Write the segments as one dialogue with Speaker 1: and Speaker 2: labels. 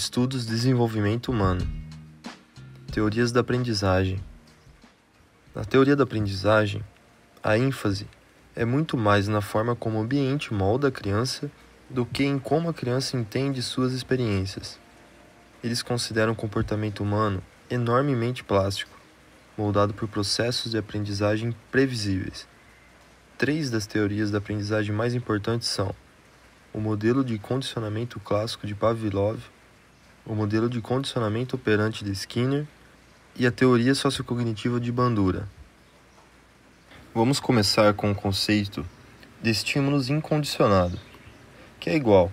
Speaker 1: Estudos de desenvolvimento humano. Teorias da aprendizagem. Na teoria da aprendizagem, a ênfase é muito mais na forma como o ambiente molda a criança do que em como a criança entende suas experiências. Eles consideram o comportamento humano enormemente plástico, moldado por processos de aprendizagem previsíveis. 3 das teorias da aprendizagem mais importantes são o modelo de condicionamento clássico de Pavlov, o modelo de condicionamento operante de Skinner e a teoria sociocognitiva de Bandura. Vamos começar com o conceito de estímulos incondicionado, que é igual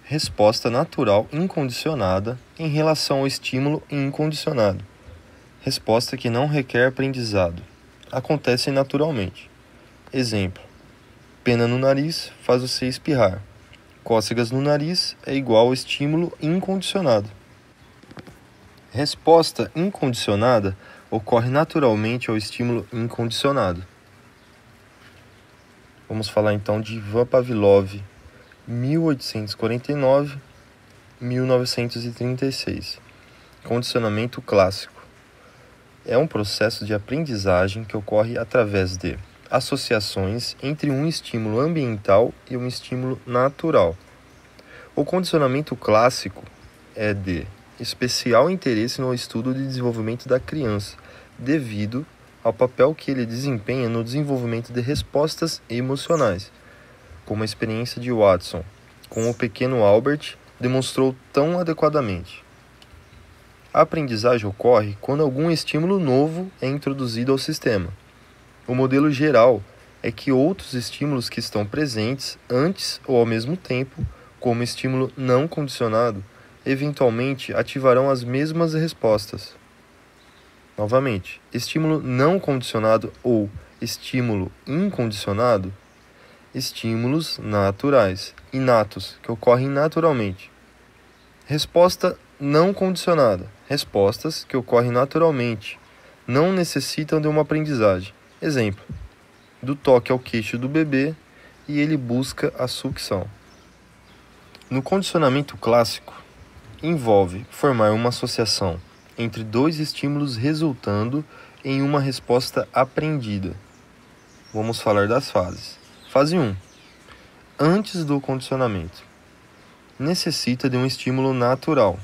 Speaker 1: resposta natural incondicionada em relação ao estímulo incondicionado. Resposta que não requer aprendizado. Acontece naturalmente. Exemplo: pena no nariz faz você espirrar. Cócegas no nariz é igual ao estímulo incondicionado. Resposta incondicionada ocorre naturalmente ao estímulo incondicionado. Vamos falar então de Ivan Pavlov, 1849-1936. Condicionamento clássico. É um processo de aprendizagem que ocorre através de associações entre um estímulo ambiental e um estímulo natural. O condicionamento clássico é de especial interesse no estudo de desenvolvimento da criança, devido ao papel que ele desempenha no desenvolvimento de respostas emocionais, como a experiência de Watson com o pequeno Albert demonstrou tão adequadamente. A aprendizagem ocorre quando algum estímulo novo é introduzido ao sistema. O modelo geral é que outros estímulos que estão presentes antes ou ao mesmo tempo, como estímulo não condicionado, eventualmente ativarão as mesmas respostas. Novamente, estímulo não condicionado ou estímulo incondicionado, estímulos naturais, inatos, que ocorrem naturalmente. Resposta não condicionada, respostas que ocorrem naturalmente, não necessitam de uma aprendizagem. Exemplo: do toque ao queixo do bebê e ele busca a sucção. No condicionamento clássico, envolve formar uma associação entre dois estímulos resultando em uma resposta aprendida. Vamos falar das fases. Fase 1. Antes do condicionamento. Necessita de um estímulo natural.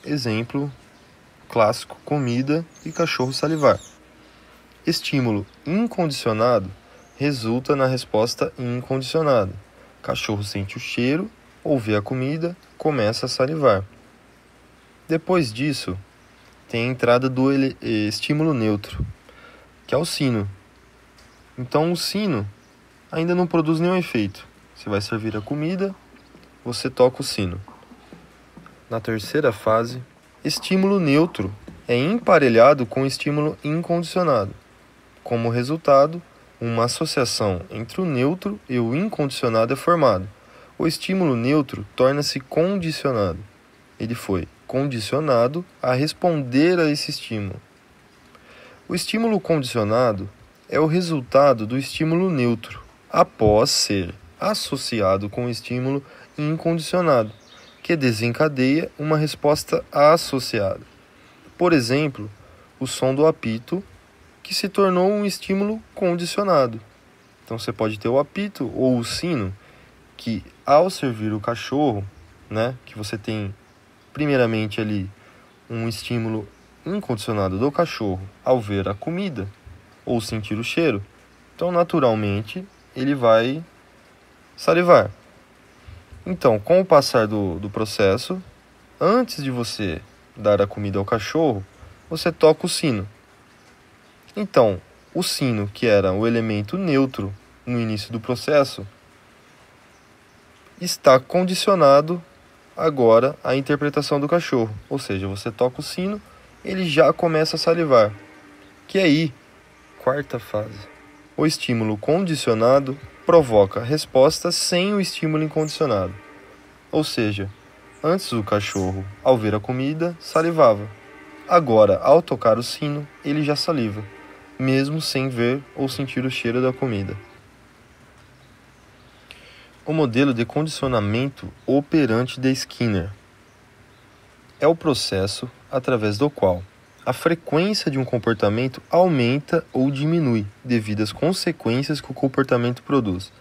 Speaker 1: Exemplo clássico: comida e cachorro salivar. Estímulo incondicionado resulta na resposta incondicionada. Cachorro sente o cheiro ou vê a comida, começa a salivar. Depois disso, tem a entrada do estímulo neutro, que é o sino. Então, o sino ainda não produz nenhum efeito. Você vai servir a comida, você toca o sino. Na terceira fase, estímulo neutro é emparelhado com estímulo incondicionado. Como resultado, uma associação entre o neutro e o incondicionado é formada. O estímulo neutro torna-se condicionado. Ele foi condicionado a responder a esse estímulo. O estímulo condicionado é o resultado do estímulo neutro, após ser associado com o estímulo incondicionado, que desencadeia uma resposta associada. Por exemplo, o som do apito, que se tornou um estímulo condicionado. Então você pode ter o apito ou o sino, que ao servir o cachorro, que você tem primeiramente ali um estímulo incondicionado do cachorro ao ver a comida ou sentir o cheiro, então naturalmente ele vai salivar. Então, com o passar do processo, antes de você dar a comida ao cachorro, você toca o sino. Então, o sino, que era o elemento neutro no início do processo, está condicionado agora à interpretação do cachorro. Ou seja, você toca o sino, ele já começa a salivar. Que aí, quarta fase. O estímulo condicionado provoca resposta sem o estímulo incondicionado. Ou seja, antes o cachorro, ao ver a comida, salivava. Agora, ao tocar o sino, ele já saliva, mesmo sem ver ou sentir o cheiro da comida. O modelo de condicionamento operante de Skinner. é o processo através do qual a frequência de um comportamento aumenta ou diminui devido às consequências que o comportamento produz.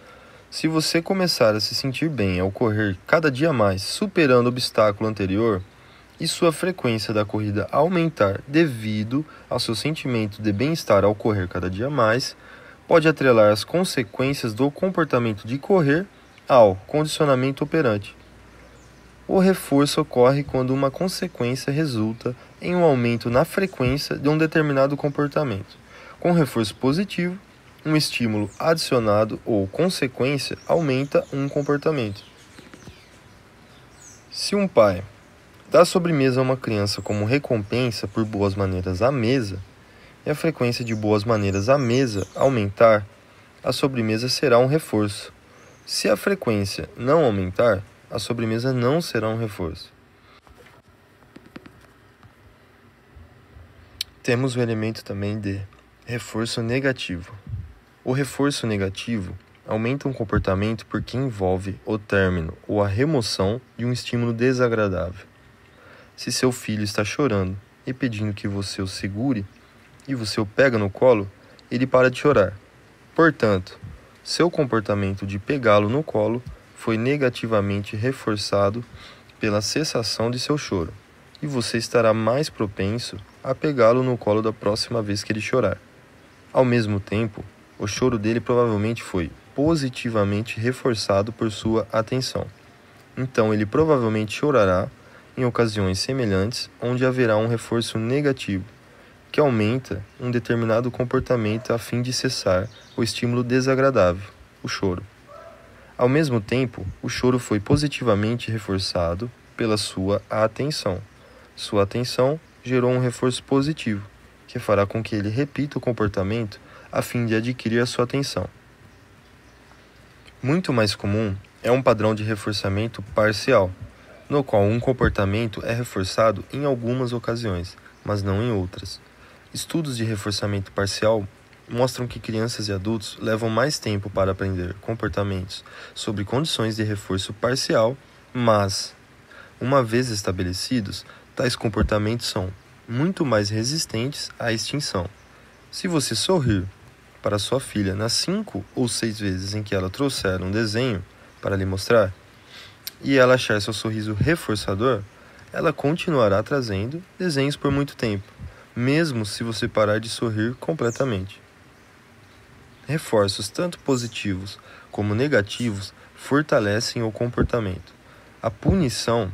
Speaker 1: Se você começar a se sentir bem ao correr cada dia mais, superando o obstáculo anterior, e sua frequência da corrida aumentar devido ao seu sentimento de bem-estar ao correr cada dia mais, pode atrelar as consequências do comportamento de correr ao condicionamento operante. O reforço ocorre quando uma consequência resulta em um aumento na frequência de um determinado comportamento. Com reforço positivo, um estímulo adicionado ou consequência aumenta um comportamento. Se um pai dá sobremesa a uma criança como recompensa por boas maneiras à mesa, e a frequência de boas maneiras à mesa aumentar, a sobremesa será um reforço. Se a frequência não aumentar, a sobremesa não será um reforço. Temos o elemento também de reforço negativo. O reforço negativo aumenta um comportamento porque envolve o término ou a remoção de um estímulo desagradável. Se seu filho está chorando e pedindo que você o segure e você o pega no colo, ele para de chorar. Portanto, seu comportamento de pegá-lo no colo foi negativamente reforçado pela cessação de seu choro, e você estará mais propenso a pegá-lo no colo da próxima vez que ele chorar. Ao mesmo tempo, o choro dele provavelmente foi positivamente reforçado por sua atenção. Então ele provavelmente chorará em ocasiões semelhantes onde haverá um reforço negativo, que aumenta um determinado comportamento a fim de cessar o estímulo desagradável, o choro. Ao mesmo tempo, o choro foi positivamente reforçado pela sua atenção. Sua atenção gerou um reforço positivo, que fará com que ele repita o comportamento a fim de adquirir a sua atenção. Muito mais comum é um padrão de reforçamento parcial, no qual um comportamento é reforçado em algumas ocasiões, mas não em outras. Estudos de reforçamento parcial mostram que crianças e adultos levam mais tempo para aprender comportamentos sobre condições de reforço parcial, mas, uma vez estabelecidos, tais comportamentos são muito mais resistentes à extinção. Se você sorrir para sua filha nas 5 ou 6 vezes em que ela trouxer um desenho para lhe mostrar, e ela achar seu sorriso reforçador, ela continuará trazendo desenhos por muito tempo, mesmo se você parar de sorrir completamente. Reforços tanto positivos como negativos fortalecem o comportamento. A punição,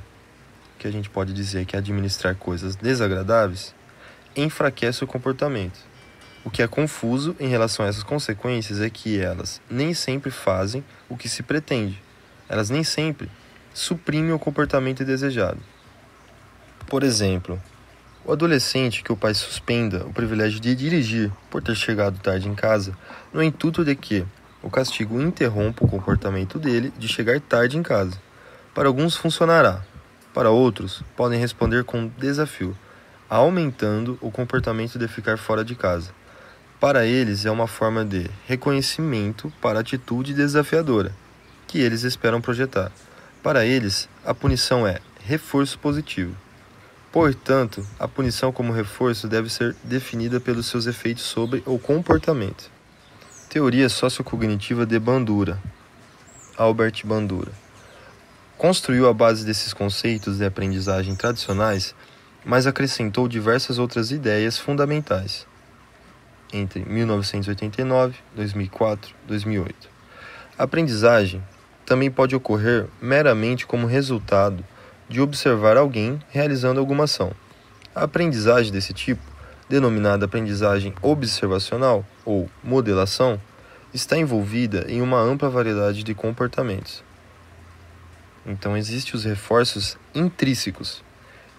Speaker 1: que a gente pode dizer que é administrar coisas desagradáveis, enfraquece o comportamento. O que é confuso em relação a essas consequências é que elas nem sempre fazem o que se pretende. Elas nem sempre suprimem o comportamento desejado. Por exemplo, o adolescente que o pai suspenda o privilégio de dirigir por ter chegado tarde em casa, no intuito de que o castigo interrompa o comportamento dele de chegar tarde em casa. Para alguns funcionará, para outros podem responder com desafio, aumentando o comportamento de ficar fora de casa. Para eles é uma forma de reconhecimento para a atitude desafiadora, que eles esperam projetar. Para eles, a punição é reforço positivo. Portanto, a punição como reforço deve ser definida pelos seus efeitos sobre o comportamento. Teoria sociocognitiva de Bandura. Albert Bandura construiu a base desses conceitos de aprendizagem tradicionais, mas acrescentou diversas outras ideias fundamentais entre 1989, 2004 e 2008. A aprendizagem também pode ocorrer meramente como resultado de observar alguém realizando alguma ação. A aprendizagem desse tipo, denominada aprendizagem observacional ou modelação, está envolvida em uma ampla variedade de comportamentos. Então, existem os reforços intrínsecos.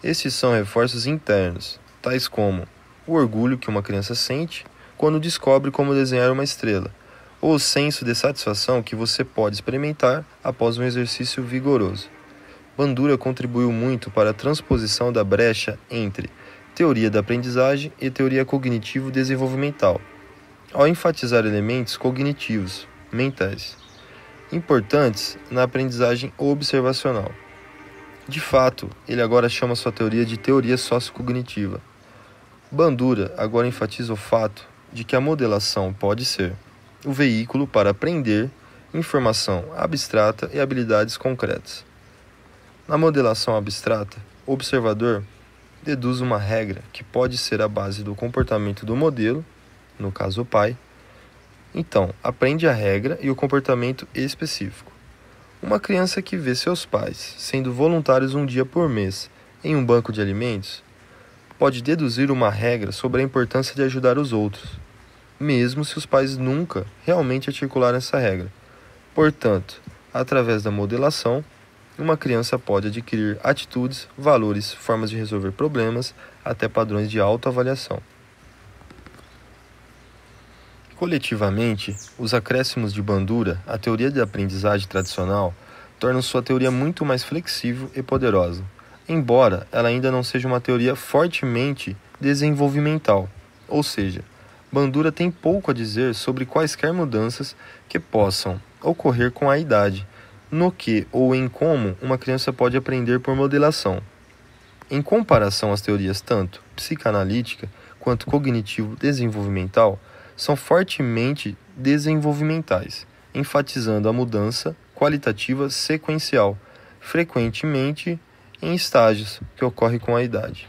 Speaker 1: Esses são reforços internos, tais como o orgulho que uma criança sente quando descobre como desenhar uma estrela, ou o senso de satisfação que você pode experimentar após um exercício vigoroso. Bandura contribuiu muito para a transposição da brecha entre teoria da aprendizagem e teoria cognitivo-desenvolvimental, ao enfatizar elementos cognitivos, mentais, importantes na aprendizagem observacional. De fato, ele agora chama sua teoria de teoria sociocognitiva. Bandura agora enfatiza o fato de que a modelação pode ser o veículo para aprender informação abstrata e habilidades concretas. Na modelação abstrata, o observador deduz uma regra que pode ser a base do comportamento do modelo, no caso o pai. Então, aprende a regra e o comportamento específico. Uma criança que vê seus pais sendo voluntários um dia por mês em um banco de alimentos pode deduzir uma regra sobre a importância de ajudar os outros, mesmo se os pais nunca realmente articularam essa regra. Portanto, através da modelação, uma criança pode adquirir atitudes, valores, formas de resolver problemas, até padrões de autoavaliação. Coletivamente, os acréscimos de Bandura à teoria de aprendizagem tradicional tornam sua teoria muito mais flexível e poderosa, embora ela ainda não seja uma teoria fortemente desenvolvimental, ou seja, Bandura tem pouco a dizer sobre quaisquer mudanças que possam ocorrer com a idade, no que ou em como uma criança pode aprender por modelação. Em comparação às teorias tanto psicanalítica quanto cognitivo-desenvolvimental, são fortemente desenvolvimentais, enfatizando a mudança qualitativa sequencial, frequentemente em estágios, que ocorre com a idade.